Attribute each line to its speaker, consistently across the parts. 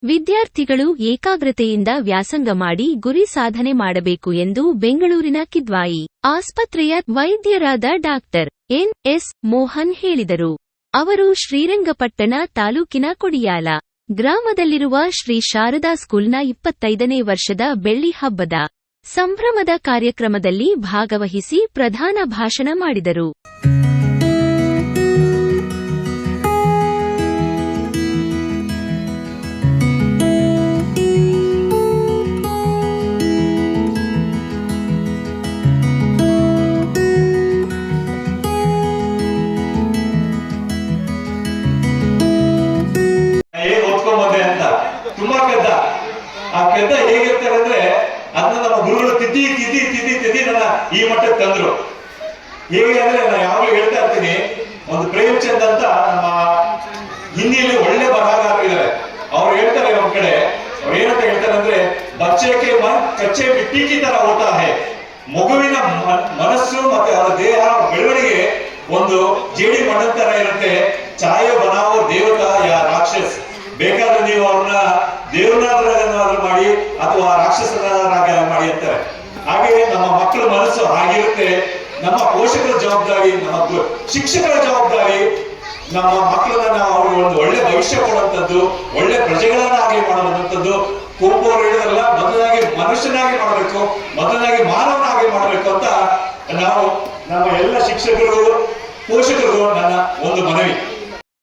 Speaker 1: ವಿದ್ಯಾರ್ಥಿಗಳು ಏಕಾಗ್ರತೆಯಿಂದ ವ್ಯಾಸಂಗ ಮಾಡಿ ಗುರಿ ಸಾಧನೆ ಮಾಡಬೇಕು ಎಂದು ಬೆಂಗಳೂರಿನ ಕಿದ್ವಾಯಿ ಆಸ್ಪತ್ರೆಯ ವೈದ್ಯರಾದ ಡಾಕ್ಟರ್ ಎನ್.ಎಸ್. ಮೋಹನ್ ಹೇಳಿದರು. ಅವರು ಶ್ರೀರಂಗಪಟ್ಟಣ ತಾಲೂಕಿನ ಕೊಡಿಯಾಲ ಗ್ರಾಮದಲ್ಲಿರುವ ಶ್ರೀ ಶಾರದಾ ಸ್ಕೂಲ್ನ 25ನೇ ವರ್ಷದ ಬೆಳ್ಳಿ ಹಬ್ಬದ ಸಂಭ್ರಮದ ಕಾರ್ಯಕ್ರಮದಲ್ಲಿ ಭಾಗವಹಿಸಿ ಪ್ರಧಾನ ಭಾಷಣ ಮಾಡಿದರು.
Speaker 2: ತುಂಬಾ ಪೆದ್ದ. ಆ ಪೆದ್ದ ಹೇಗಿರ್ತಾರೆ ಅಂದ್ರೆ ಅದನ್ನ ನಮ್ಮ ಗುರುಗಳು ತಿದ್ದಿ ನನ್ನ ಈ ಮಟ್ಟಕ್ಕೆ ತಂದ್ರು. ಹೇಗೆ ಅಂದ್ರೆ ನಾನು ಯಾವಾಗಲೂ ಹೇಳ್ತಾ ಇರ್ತೀನಿ, ಒಂದು ಪ್ರೇಮಚಂದ್ ಅಂತ ನಮ್ಮ ಹಿಂದಿಯಲ್ಲಿ ಒಳ್ಳೆ ಬರಹಗಾರರಿದ್ದಾರೆ. ಅವ್ರು ಹೇಳ್ತಾರೆ ಒಂದ್ ಕಡೆ, ಅವ್ರು ಏನಂತ ಹೇಳ್ತಾರೆ ಅಂದ್ರೆ, ಬಚ್ಚೆಗೆ ಮನ್ ಕಚ್ಚೆ ಮಿಟ್ಟಿ ಕಿ ತರ ಹೋತಾ ಹೈ. ಮಗುವಿನ ಮನಸ್ಸು ಮತ್ತೆ ಅವರ ದೇಹ ಬೆಳವಣಿಗೆ ಒಂದು ಜೇಡಿ ಮಣ್ಣಂತರ ಇರುತ್ತೆ. ಚಾಯ ಬನಾವೋ ದೇವತಾ ಯಾ ರಾಕ್ಷಸ್. ಬೇಕಾದ್ರೆ ನೀವು ಅವ್ರನ್ನ ದೇವನಾದ್ರಾದ್ರು ಮಾಡಿ ಅಥವಾ ರಾಕ್ಷಸನಾಗ ಮಾಡಿ ಅಂತಾರೆ. ಹಾಗೆ ನಮ್ಮ ಮಕ್ಕಳ ಮನಸ್ಸು ಹಾಗಿರುತ್ತೆ. ನಮ್ಮ ಪೋಷಕರ ಜವಾಬ್ದಾರಿ, ನಮ್ಮ ಶಿಕ್ಷಕರ ಜವಾಬ್ದಾರಿ, ನಮ್ಮ ಮಕ್ಕಳನ್ನ ಅವ್ರಿಗೆ ಒಂದು ಒಳ್ಳೆ ಭವಿಷ್ಯ ಕೊಡುವಂಥದ್ದು, ಒಳ್ಳೆ ಪ್ರಜೆಗಳನ್ನಾಗಿ ಮಾಡುವಂಥದ್ದು. ಕುವೆಂಪು ಅವರು ಹೇಳಿದ್ರಲ್ಲ, ಮೊದಲಾಗಿ ಮನುಷ್ಯನಾಗಿ ಮಾಡಬೇಕು, ಮೊದಲಾಗಿ ಮಾನವನಾಗಿ ಮಾಡಬೇಕು ಅಂತ ನಾವು ನಮ್ಮ ಎಲ್ಲ ಶಿಕ್ಷಕರು ಪೋಷಕರು ನನ್ನ ಒಂದು ಮನವಿ.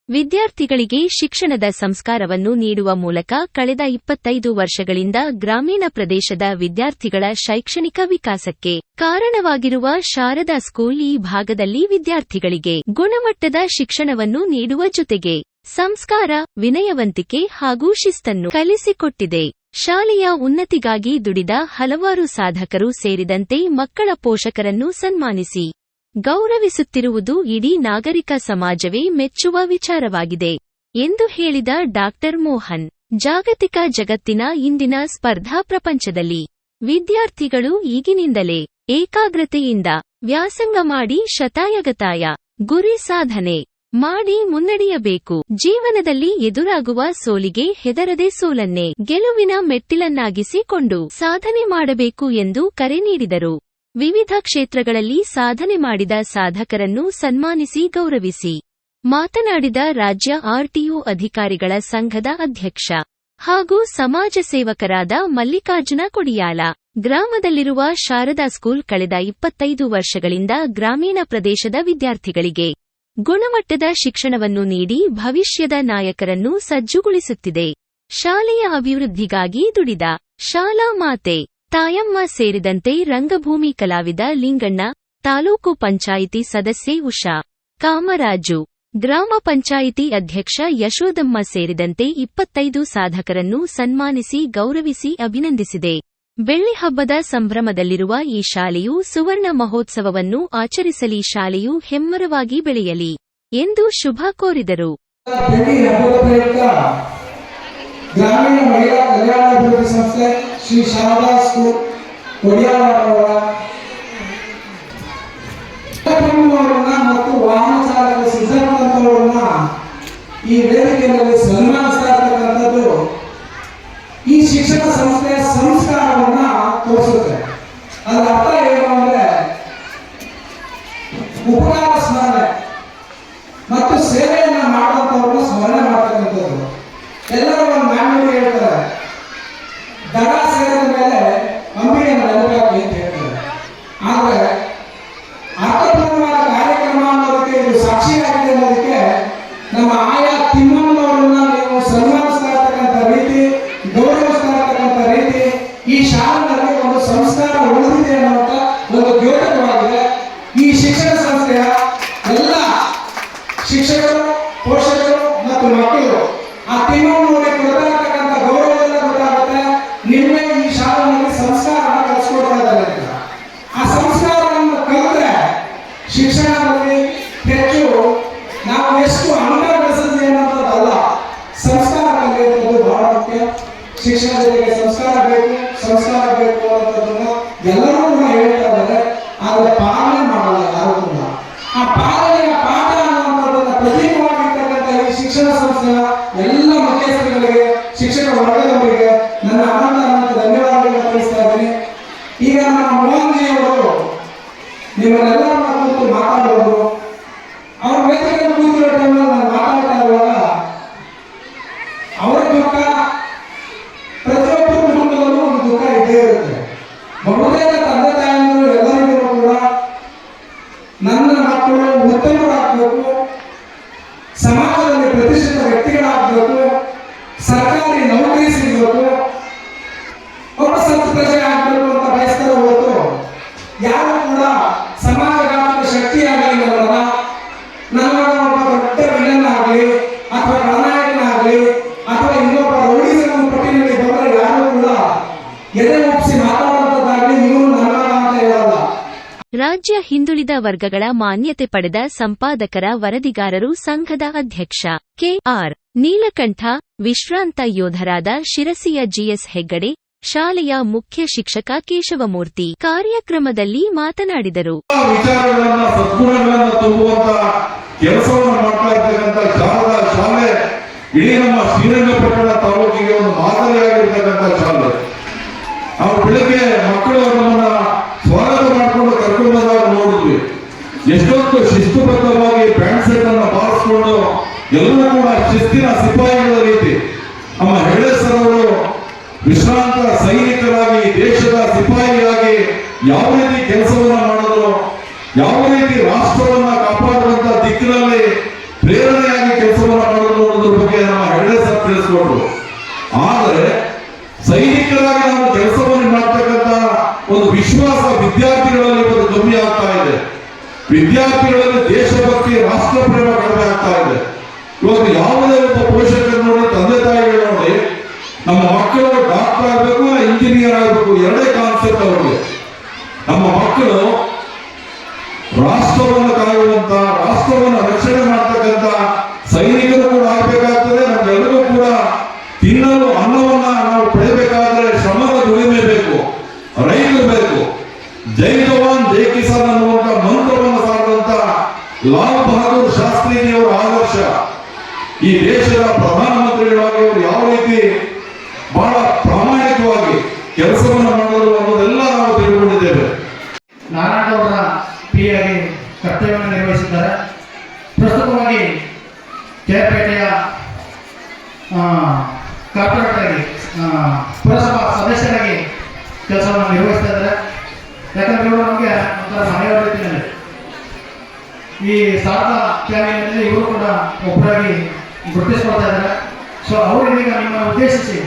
Speaker 1: ವಿದ್ಯಾರ್ಥಿಗಳಿಗೆ ಶಿಕ್ಷಣದ ಸಂಸ್ಕಾರವನ್ನು ನೀಡುವ ಮೂಲಕ ಕಳೆದ 25 ವರ್ಷಗಳಿಂದ ಗ್ರಾಮೀಣ ಪ್ರದೇಶದ ವಿದ್ಯಾರ್ಥಿಗಳ ಶೈಕ್ಷಣಿಕ ವಿಕಾಸಕ್ಕೆ ಕಾರಣವಾಗಿರುವ ಶಾರದಾ ಸ್ಕೂಲ್ ಈ ಭಾಗದಲ್ಲಿ ವಿದ್ಯಾರ್ಥಿಗಳಿಗೆ ಗುಣಮಟ್ಟದ ಶಿಕ್ಷಣವನ್ನು ನೀಡುವ ಜೊತೆಗೆ ಸಂಸ್ಕಾರ, ವಿನಯವಂತಿಕೆ ಹಾಗೂ ಶಿಸ್ತನ್ನು ಕಲಿಸಿಕೊಟ್ಟಿದೆ. ಶಾಲೆಯ ಉನ್ನತಿಗಾಗಿ ದುಡಿದ ಹಲವಾರು ಸಾಧಕರು ಸೇರಿದಂತೆ ಮಕ್ಕಳ ಪೋಷಕರನ್ನು ಸನ್ಮಾನಿಸಿ ಗೌರವಿಸುತ್ತಿರುವುದು ಇಡೀ ನಾಗರಿಕ ಸಮಾಜವೇ ಮೆಚ್ಚುವ ವಿಚಾರವಾಗಿದೆ ಎಂದು ಹೇಳಿದ ಡಾಕ್ಟರ್ ಮೋಹನ್, ಜಾಗತಿಕ ಜಗತ್ತಿನ ಇಂದಿನ ಸ್ಪರ್ಧಾ ಪ್ರಪಂಚದಲ್ಲಿ ವಿದ್ಯಾರ್ಥಿಗಳು ಈಗಿನಿಂದಲೇ ಏಕಾಗ್ರತೆಯಿಂದ ವ್ಯಾಸಂಗ ಮಾಡಿ ಶತಾಯಗತಾಯ ಗುರಿ ಸಾಧನೆ ಮಾಡಿ ಮುನ್ನಡೆಯಬೇಕು. ಜೀವನದಲ್ಲಿ ಎದುರಾಗುವ ಸೋಲಿಗೆ ಹೆದರದೆ ಸೋಲನ್ನೇ ಗೆಲುವಿನ ಮೆಟ್ಟಿಲನ್ನಾಗಿಸಿಕೊಂಡು ಸಾಧನೆ ಮಾಡಬೇಕು ಎಂದು ಕರೆ ನೀಡಿದರು. ವಿವಿಧ ಕ್ಷೇತ್ರಗಳಲ್ಲಿ ಸಾಧನೆ ಮಾಡಿದ ಸಾಧಕರನ್ನು ಸನ್ಮಾನಿಸಿ ಗೌರವಿಸಿ ಮಾತನಾಡಿದ ರಾಜ್ಯ ಆರ್ಟಿಒ ಅಧಿಕಾರಿಗಳ ಸಂಘದ ಅಧ್ಯಕ್ಷ ಹಾಗೂ ಸಮಾಜ ಸೇವಕರಾದ ಮಲ್ಲಿಕಾರ್ಜುನ ಕೊಡಿಯಾಲ, ಗ್ರಾಮದಲ್ಲಿರುವ ಶಾರದಾ ಸ್ಕೂಲ್ ಕಳೆದ 25 ವರ್ಷಗಳಿಂದ ಗ್ರಾಮೀಣ ಪ್ರದೇಶದ ವಿದ್ಯಾರ್ಥಿಗಳಿಗೆ ಗುಣಮಟ್ಟದ ಶಿಕ್ಷಣವನ್ನು ನೀಡಿ ಭವಿಷ್ಯದ ನಾಯಕರನ್ನು ಸಜ್ಜುಗೊಳಿಸುತ್ತಿದೆ. ಶಾಲೆಯ ಅಭಿವೃದ್ಧಿಗಾಗಿ ದುಡಿದ ಶಾಲಾ ಮಾತೆ ತಾಯಮ್ಮ ಸೇರಿದಂತೆ ರಂಗಭೂಮಿ ಕಲಾವಿದ ಲಿಂಗಣ್ಣ, ತಾಲೂಕು ಪಂಚಾಯಿತಿ ಸದಸ್ಯೆ ಉಷಾ ಕಾಮರಾಜು, ಗ್ರಾಮ ಪಂಚಾಯಿತಿ ಅಧ್ಯಕ್ಷ ಯಶೋದಮ್ಮ ಸೇರಿದಂತೆ 25 ಸಾಧಕರನ್ನು ಸನ್ಮಾನಿಸಿ ಗೌರವಿಸಿ ಅಭಿನಂದಿಸಿದೆ. ಬೆಳ್ಳಿ ಹಬ್ಬದ ಸಂಭ್ರಮದಲ್ಲಿರುವ ಈ ಶಾಲೆಯು ಸುವರ್ಣ ಮಹೋತ್ಸವವನ್ನು ಆಚರಿಸಲಿ, ಶಾಲೆಯು ಹೆಮ್ಮರವಾಗಿ ಬೆಳೆಯಲಿ ಎಂದು ಶುಭ ಕೋರಿದರು.
Speaker 3: ಗ್ರಾಮೀಣ ಮಹಿಳಾ ಕಲ್ಯಾಣ ಅಭಿವೃದ್ಧಿ ಸಂಸ್ಥೆ ಶ್ರೀ ಶಾರದಾ ಸ್ಕೂಲ್ ಕೊಡಿಯಾಲವರನ್ನ ಮತ್ತು ವಾಹನ ಚಾಲಕ ಸಿದ್ಧಾರ್ಥವರನ್ನ ಈ ವೇದಿಕೆಯಲ್ಲಿ ಸನ್ಮಾನಿಸ್ತಾ ಇರ್ತಕ್ಕಂಥದ್ದು ಈ ಶಿಕ್ಷಣ ಸಂಸ್ಥೆಯ ಸಂಸ್ಕಾರವನ್ನ ತೋರಿಸುತ್ತೆ. ಅದರ ಅರ್ಥ ಏನು ಅಂದ್ರೆ, ಉಪಕಾರ ಸ್ಮರಣೆ ಮತ್ತು ಸೇವೆಯನ್ನ ಮಾಡುವಂತವ್ರನ್ನ ಸ್ಮರಣೆ ಮಾಡ್ತಕ್ಕಂಥದ್ದು. ಎಲ್ಲರೂ ಒಂದು ಮ್ಯಾನ್ಯಲ್ ಹೇಳ್ತಾರೆ, ದಡ ಸೇರಿದ ಮೇಲೆ ಅಂಬಿಯನ್ನು ನೆನಪಾಗಿ ಅಂತ ಹೇಳ್ತಾರೆ. ಆದ್ರೆ ಅರ್ಥಪೂರ್ಣವಾದ ಕಾರ್ಯಕ್ರಮ ಅನ್ನೋದಕ್ಕೆ ಇದು ಸಾಕ್ಷಿಯಾಗಿದೆ ಅನ್ನೋದಕ್ಕೆ ನಮ್ಮ ಆಯಾ ತಿಮ್ಮಣ್ಣವರನ್ನ ನೀವು ಸನ್ಮಾನಿಸ್ತಾ ಇರ್ತಕ್ಕಂಥ ರೀತಿ, ಗೌರವಿಸ್ತಾ ಇರ್ತಕ್ಕಂಥ ರೀತಿ ಈ ಶಾಲೆಯಲ್ಲಿ ಒಂದು ಸಂಸ್ಕಾರ ಉಳಿದಿದೆ ಅನ್ನುವಂಥ ಒಂದು ದ್ಯೋತಕವಾಗಿದೆ. ಈ ಶಿಕ್ಷಣ ಸಂಸ್ಥೆಯ ಎಲ್ಲ ಶಿಕ್ಷಕರು, ಪೋಷಕರು ಮತ್ತು ಮಕ್ಕಳು ಆ ತಿಮ್ಮಣ್ಣವರಿಗೆ ಕೊಡ್ತಾ ಗೌರವದಿಂದ ಗೊತ್ತಾಗುತ್ತೆ, ನಿನ್ನೆ ಈ ಶಾಲೆಯಲ್ಲಿ ಸಂಸ್ಕಾರವನ್ನು ಕಲಿಸ್ಕೊಡ್ತಾ ಇದ್ದಾರೆ ಅಂತ. ಆ ಸಂಸ್ಕಾರವನ್ನು ಕಲಿತ್ರೆ ಶಿಕ್ಷಣದಲ್ಲಿ ಹೆಚ್ಚು ನಾವು ಎಷ್ಟು ಅಂಗ ಬೆಳೆಸಿದ್ವಿ ಅನ್ನೋದಲ್ಲ, ಸಂಸ್ಕಾರ ಕಲಿಯುವುದು ಬಹಳ ಮುಖ್ಯ. ಶಿಕ್ಷಣ ಜೊತೆಗೆ ಸಂಸ್ಕಾರ ಬೇಕು ಅನ್ನೋದನ್ನ ಎಲ್ಲರೂ ಕೂಡ ಹೇಳ್ತಾ ಇದ್ದಾರೆ. ಆದರೆ ಪಾಲನೆ ಮಾಡಲ್ಲ ಯಾರು ಕೂಡ. ಆ ಪಾಲನೆಯ ಪಾಠ ಅನ್ನುವಂಥದ್ದನ್ನ ಪ್ರತೀಕವಾಗಿರ್ತಕ್ಕಂಥ ಈ ಶಿಕ್ಷಣ ಸಂಸ್ಥೆ ಸಂಸ್ಥೆಯ ಎಲ್ಲ ಮುಖ್ಯಸ್ಥರುಗಳಿಗೆ, ಶಿಕ್ಷಕ ವರ್ಗದವರಿಗೆ ನನ್ನ ಅನಂತ ಧನ್ಯವಾದಗಳನ್ನು ತಿಳಿಸ್ತಾ ಇದ್ದೀನಿ. ಈಗ ನಮ್ಮ ಮೋಹನ್ ಜಿ ಅವರು ನಿಮ್ಮನ್ನೆಲ್ಲರನ್ನ ಕೂತು ಮಾತಾಡೋದು, ಅವ್ರ ವೇದಿಕೆ ಕೂತಿರೋ ಟೈಮಲ್ಲಿ ನಾನು ಮಾತಾಡ್ತಾ ಇರುವಾಗ ಅವರ ದುಃಖ ಪ್ರತಿಯೊಬ್ಬರ ಕುಟುಂಬದಲ್ಲೂ ಒಂದು ದುಃಖ ಇದ್ದೇ ಇರುತ್ತೆ. ಬಹುತೇಕ ತಂದೆ ತಾಯಿಯರು ಎಲ್ಲರಿಗೂ ಕೂಡ ನನ್ನ ಮಕ್ಕಳು ಉತ್ತಮರಾಗಬೇಕು, ಸಮಾಜದಲ್ಲಿ ಪ್ರತಿಷ್ಠಿತ ವ್ಯಕ್ತಿಗಳಾಗಬೇಕು, ಸರ್ಕಾರಿ ನೌಕರಿ ಸಿಗಬೇಕು, ಒಬ್ಬ ಸತ್ ಪ್ರಜೆ ಆಗಬೇಕು ಅಂತ ಬಯಸ್ತಾರೆ ಹೊರತು ಯಾರು ಕೂಡ ಸಮಾಜಘಾತಕ ಶಕ್ತಿಯಾಗಲಿ ನನ್ನ ಒಬ್ಬ ದೊಡ್ಡ ವಿಲನ್ ಆಗಲಿ ಅಥವಾ ಖಳನಾಯಕನಾಗಲಿ ಅಥವಾ ಇನ್ನೊಬ್ಬ ರೌಡಿಸಮ್ ಪಟ್ಟಿನಲ್ಲಿ ಬಂದರೆ ಯಾರು ಕೂಡ ಎದೆ ಒಪ್ಪಿಸಿ ಮಾತಾಡುವಂತದ್ದಾಗಲಿ ಇವರು ನನ್ನ ಅಂತ ಹೇಳಲ್ಲ.
Speaker 1: ರಾಜ್ಯ ಹಿಂದುಳಿದ ವರ್ಗಗಳ ಮಾನ್ಯತೆ ಪಡೆದ ಸಂಪಾದಕರ ವರದಿಗಾರರು ಸಂಘದ ಅಧ್ಯಕ್ಷ ಕೆಆರ್ ನೀಲಕಂಠ, ವಿಶ್ರಾಂತ ಯೋಧರಾದ ಶಿರಸಿಯ ಜಿಎಸ್ ಹೆಗ್ಗಡೆ, ಶಾಲೆಯ ಮುಖ್ಯ ಶಿಕ್ಷಕ ಕೇಶವಮೂರ್ತಿ ಕಾರ್ಯಕ್ರಮದಲ್ಲಿ ಮಾತನಾಡಿದರು.
Speaker 4: ವಿಚಾರಗಳನ್ನ ಸದ್ಗುಣಗಳನ್ನ ತುಂಬುವಂತ ಕೆಲಸವನ್ನು ಮಾಡ್ತಾ ಇರ್ತಕ್ಕಂಥ ಶಾಲೆ ಇಡೀ ನಮ್ಮ ಶ್ರೀರಂಗಪಟ್ಟಣ ತಾಲೂಕಿಗೆ ಒಂದು ಮಾದರಿಯಾಗಿರ್ತಕ್ಕಂಥ ಶಾಲೆ. ನಾವು ಬೆಳಿಗ್ಗೆ ಮಕ್ಕಳು ನಮ್ಮನ್ನ ಸ್ವಾಗತ ಮಾಡಿಕೊಂಡು ಕರ್ಕೊಂಡು ಬಂದಾಗ ನೋಡಿದ್ವಿ, ಎಷ್ಟೊಂದು ಶಿಸ್ತುಬದ್ಧವಾಗಿ ಪ್ಯಾಂಟ್ ಸೆಟ್ ಅನ್ನು ಬಾರಿಸಿಕೊಂಡು ಎಲ್ಲರೂ ಕೂಡ ಶಿಸ್ತಿನ ಸಿಪಾಯಿಗಳ ರೀತಿ ನಮ್ಮ ಹೆಗಡೆ ಸರ್ ಅವರು ವಿಶ್ರಾಂತ ಸೈನಿಕರಾಗಿ ದೇಶದ ಸಿಪಾಯಿಯಾಗಿ ಯಾವ ರೀತಿ ಕೆಲಸವನ್ನ ಮಾಡಿದ್ರು, ಯಾವ ರೀತಿ ರಾಷ್ಟ್ರವನ್ನ ಕಾಪಾಡುವಂತ ದಿಕ್ಕಿನಲ್ಲಿ ಪ್ರೇರಣೆಯಾಗಿ ಕೆಲಸವನ್ನ ಮಾಡಿದ್ರು ಅನ್ನೋದ್ರ ಬಗ್ಗೆ ನಮ್ಮ ಹೆಗಡೆ ಸರ್ ತಿಳಿಸ್ಕೊಟ್ರು. ಆದರೆ ಸೈನಿಕರಾಗಿ ನಾವು ಕೆಲಸವನ್ನು ಮಾಡ್ತಕ್ಕಂಥ ಒಂದು ವಿಶ್ವಾಸ ವಿದ್ಯಾರ್ಥಿಗಳಲ್ಲಿ ಒಂದು ಕಮ್ಮಿ ಆಗ್ತಾ ಇದೆ. ವಿದ್ಯಾರ್ಥಿಗಳಲ್ಲಿ ದೇಶಭಕ್ತಿ, ರಾಷ್ಟ್ರ ಪ್ರೇಮ ಕಡಿಮೆ ಆಗ್ತಾ ಇದೆ. ಇವತ್ತು ಯಾವುದೇ ಒಬ್ಬ ಪೋಷಕರು ನೋಡಿ, ತಂದೆ ತಾಯಿಗಳು ನೋಡಿ, ನಮ್ಮ ಮಕ್ಕಳು ಡಾಕ್ಟರ್ ಆಗಬೇಕು, ಇಂಜಿನಿಯರ್ ಆಗಬೇಕು, ಎರಡೇ ಕಾನ್ಸೆಪ್ಟ್ ಅವರಿಗೆ. ನಮ್ಮ ಮಕ್ಕಳು ರಾಷ್ಟ್ರವನ್ನು ಕಾಯುವಂತ, ರಾಷ್ಟ್ರವನ್ನು ರಕ್ಷಣೆ ಮಾಡ್ತಕ್ಕಂಥ ಸೈನಿಕರು ಕೂಡ ಆಗಬೇಕಾಗ್ತದೆ. ನಮ್ಗೆಲ್ಲರಿಗೂ ಕೂಡ ತಿನ್ನಲು ಅನ್ನವನ್ನ ನಾವು ಪಡೆಯಬೇಕಾದ್ರೆ ಶ್ರಮದ ದುಡಿಮೆ ಬೇಕು, ರೈತರು ಬೇಕು. ಜೈ ಜವಾನ್ ಜೈ ಕಿಸಾನ್ ಅನ್ನುವಂತ ಮಂತ್ರವನ್ನು ಸಾರಿದಂತ ಲಾಲ್ ಬಹದ್ದೂರ್ ಶಾಸ್ತ್ರಿಜಿಯವರ ಆದರ್ಶ ಈ ದೇಶದ ಪ್ರಧಾನಮಂತ್ರಿಗಳಾಗಿ ಅವರು ಯಾವ ರೀತಿ ಬಹಳ ಪ್ರಾಮಾಣಿಕವಾಗಿ ಕೆಲಸವನ್ನು ಮಾಡಿದರು ಅನ್ನೋದೆಲ್ಲ ನಾವು ತಿಳ್ಕೊಂಡಿದ್ದೇವೆ.
Speaker 5: ನಾರಾಯಣಗೌಡರ ಪಿಯಾಗಿ ಕರ್ತವ್ಯವನ್ನು ನಿರ್ವಹಿಸಿದ್ದಾರೆ. ಪ್ರಸ್ತುತವಾಗಿ ಕೆಆರ್ಪೇಟೆಯ ಕಾರ್ಪೊರೇಟರ್ ಆಗಿ ಪುರಸಭಾ ಸದಸ್ಯರಾಗಿ ಕೆಲಸವನ್ನು ನಿರ್ವಹಿಸ್ತಾ ಇದ್ದಾರೆ. ಯಾಕಂದ್ರೆ ಇವರು ನಮಗೆ ಒಂಥರ ಮನೆಯವರ ರೀತಿಯಲ್ಲಿ ಈ ಸಾರ್ಥ ಫ್ಯಾಮಿಲಿಯಲ್ಲಿ ಇವರು ಕೂಡ ಒಬ್ಬರಾಗಿ ಗುರುತಿಸ್ಕೊಳ್ತಾ ಇದ್ದಾರೆ. ಸೊ ಅವರು ಈಗ ನಿಮ್ಮನ್ನು ಉದ್ದೇಶಿಸಿ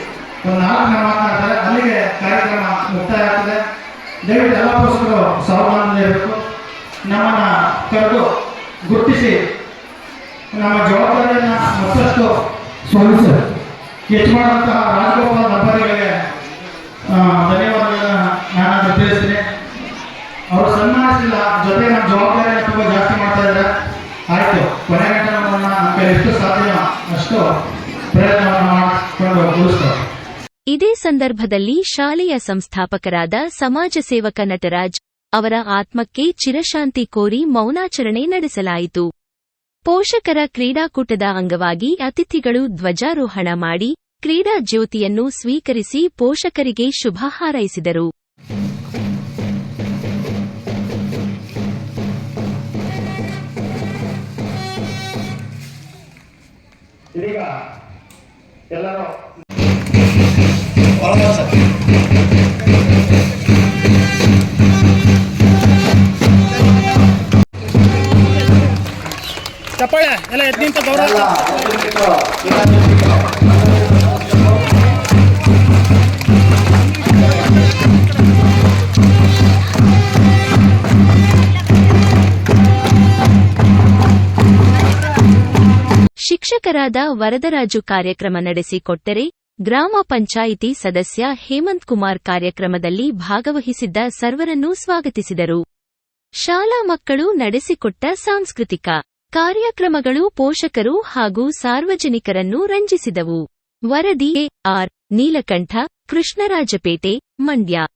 Speaker 5: ಒಂದು 4 ಜನ ಮಾತನಾಡ್ತಾರೆ. ಅಲ್ಲಿಗೆ ಕಾರ್ಯಕ್ರಮ ಮುಕ್ತಾಯ ಆಗ್ತದೆ. ದಯವಿಟ್ಟು ಎಲ್ಲ ಪೋಷಕರು ಸಾವಧಾನದಲ್ಲಿರಬೇಕು. ನಮ್ಮನ್ನು ಕರೆದು ಗುರುತಿಸಿ ನಮ್ಮ ಜವಾಬ್ದಾರಿಯನ್ನು ಮತ್ತಷ್ಟು ಹೆಚ್ಚು ಮಾಡುವಂತಹ ರಾಜಗೋಪಾಲ್ ದಂಪತಿಗಳಿಗೆ ಧನ್ಯವಾದಗಳನ್ನ ನಾನು ತಿಳಿಸ್ತೀನಿ. ಅವರು ಸನ್ಮಾನಿಸಿಲ್ಲ, ಜೊತೆ ನಮ್ಮ ಜವಾಬ್ದಾರಿಯನ್ನು ತುಂಬ ಜಾಸ್ತಿ ಮಾಡ್ತಾ ಇದ್ದಾರೆ. ಆಯಿತು, ಕೊನೆ ಗಂಟೆ ನಮ್ಮನ್ನು ನಮ್ಮ ಕೈ ಎಷ್ಟು ಸಾಧ್ಯ ಅಷ್ಟು ಪ್ರಯತ್ನವನ್ನು ಮಾಡಿಕೊಂಡು ಉಳಿಸ್ತಾರೆ.
Speaker 1: ಇದೇ ಸಂದರ್ಭದಲ್ಲಿ ಶಾಲೆಯ ಸಂಸ್ಥಾಪಕರಾದ ಸಮಾಜ ಸೇವಕ ನಟರಾಜ್ ಅವರ ಆತ್ಮಕ್ಕೆ ಚಿರಶಾಂತಿ ಕೋರಿ ಮೌನಾಚರಣೆ ನಡೆಸಲಾಯಿತು. ಪೋಷಕರ ಕ್ರೀಡಾಕೂಟದ ಅಂಗವಾಗಿ ಅತಿಥಿಗಳು ಧ್ವಜಾರೋಹಣ ಮಾಡಿ ಕ್ರೀಡಾ ಜ್ಯೋತಿಯನ್ನು ಸ್ವೀಕರಿಸಿ ಪೋಷಕರಿಗೆ ಶುಭ ಹಾರೈಸಿದರು.
Speaker 5: ಇದೀಗ ಎಲ್ಲರೂ ಚಪ್ಪಾಳೆ ಎಲ್ಲ ಎದ್ದು ನಿಂತು ಗೌರವ.
Speaker 1: ಶಿಕ್ಷಕರಾದ ವರದರಾಜು ಕಾರ್ಯಕ್ರಮ ನಡೆಸಿಕೊಟ್ಟರೆ, ಗ್ರಾಮ ಪಂಚಾಯಿತಿ ಸದಸ್ಯ ಹೇಮಂತ್ ಕುಮಾರ್ ಕಾರ್ಯಕ್ರಮದಲ್ಲಿ ಭಾಗವಹಿಸಿದ್ದ ಸರ್ವರನ್ನೂ ಸ್ವಾಗತಿಸಿದರು. ಶಾಲಾ ಮಕ್ಕಳು ನಡೆಸಿಕೊಟ್ಟ ಸಾಂಸ್ಕೃತಿಕ ಕಾರ್ಯಕ್ರಮಗಳು ಪೋಷಕರು ಹಾಗೂ ಸಾರ್ವಜನಿಕರನ್ನು ರಂಜಿಸಿದವು. ವರದಿ ಕೆಆರ್ ನೀಲಕಂಠ, ಕೃಷ್ಣರಾಜಪೇಟೆ, ಮಂಡ್ಯ.